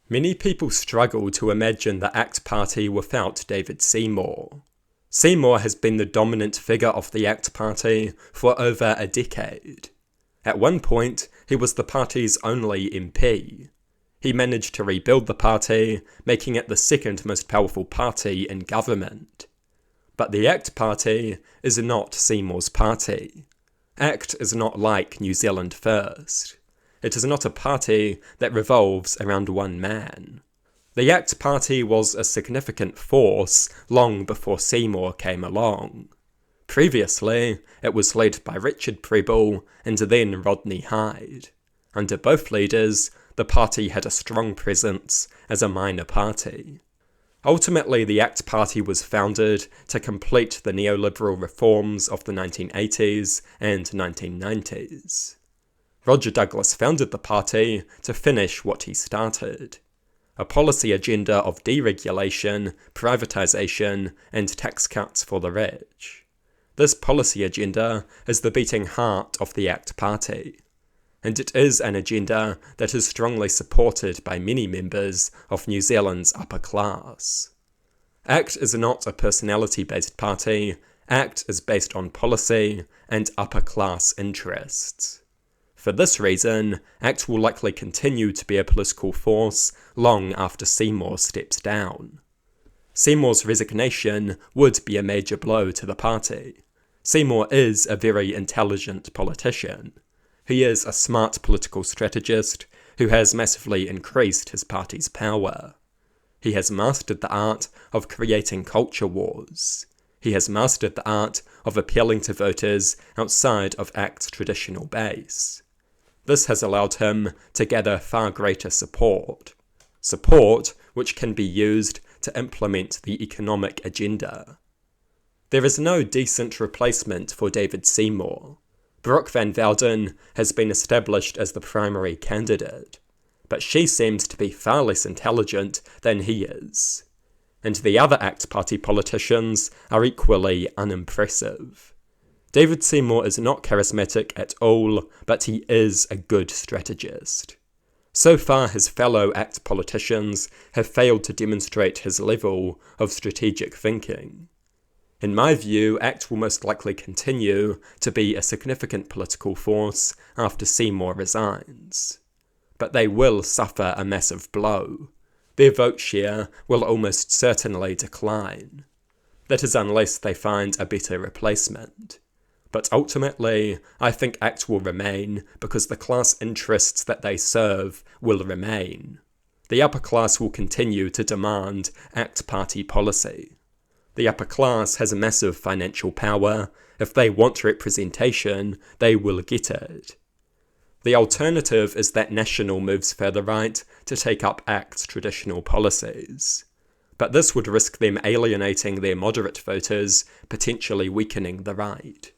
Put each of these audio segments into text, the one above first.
Many people struggle to imagine the ACT Party without David Seymour. Seymour has been the dominant figure of the ACT Party for over a decade. At one point, he was the party's only MP. He managed to rebuild the party, making it the second most powerful party in government. But the ACT Party is not Seymour's party. ACT is not like New Zealand First. It is not a party that revolves around one man. The ACT Party was a significant force long before Seymour came along. Previously, it was led by Richard Prebble and then Rodney Hyde. Under both leaders, the party had a strong presence as a minor party. Ultimately, the ACT Party was founded to complete the neoliberal reforms of the 1980s and 1990s. Roger Douglas founded the party to finish what he started: a policy agenda of deregulation, privatisation, and tax cuts for the rich. This policy agenda is the beating heart of the ACT Party, and it is an agenda that is strongly supported by many members of New Zealand's upper class. ACT is not a personality-based party. ACT is based on policy and upper class interests. For this reason, ACT will likely continue to be a political force long after Seymour steps down. Seymour's resignation would be a major blow to the party. Seymour is a very intelligent politician. He is a smart political strategist who has massively increased his party's power. He has mastered the art of creating culture wars. He has mastered the art of appealing to voters outside of ACT's traditional base. This has allowed him to gather far greater support which can be used to implement the economic agenda. There is no decent replacement for David Seymour. Brooke Van Velden has been established as the primary candidate, but she seems to be far less intelligent than he is. And the other ACT Party politicians are equally unimpressive. David Seymour is not charismatic at all, but he is a good strategist. So far, his fellow ACT politicians have failed to demonstrate his level of strategic thinking. In my view, ACT will most likely continue to be a significant political force after Seymour resigns. But they will suffer a massive blow. Their vote share will almost certainly decline. That is unless they find a better replacement. But ultimately, I think ACT will remain because the class interests that they serve will remain. The upper class will continue to demand ACT Party policy. The upper class has a massive financial power. If they want representation, they will get it. The alternative is that National moves further right to take up ACT's traditional policies. But this would risk them alienating their moderate voters, potentially weakening the right.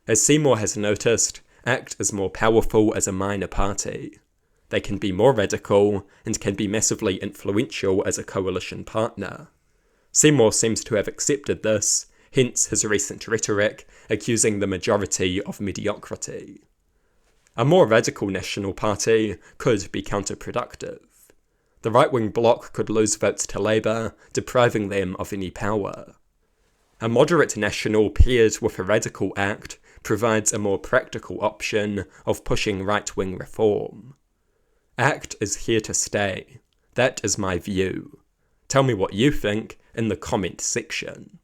As Seymour has noticed, ACT is more powerful as a minor party. They can be more radical and can be massively influential as a coalition partner. Seymour seems to have accepted this, hence his recent rhetoric accusing the majority of mediocrity. A more radical National Party could be counterproductive. The right-wing bloc could lose votes to Labour, depriving them of any power. A moderate National paired with a radical ACT provides a more practical option of pushing right-wing reform. ACT is here to stay. That is my view. Tell me what you think in the comment section.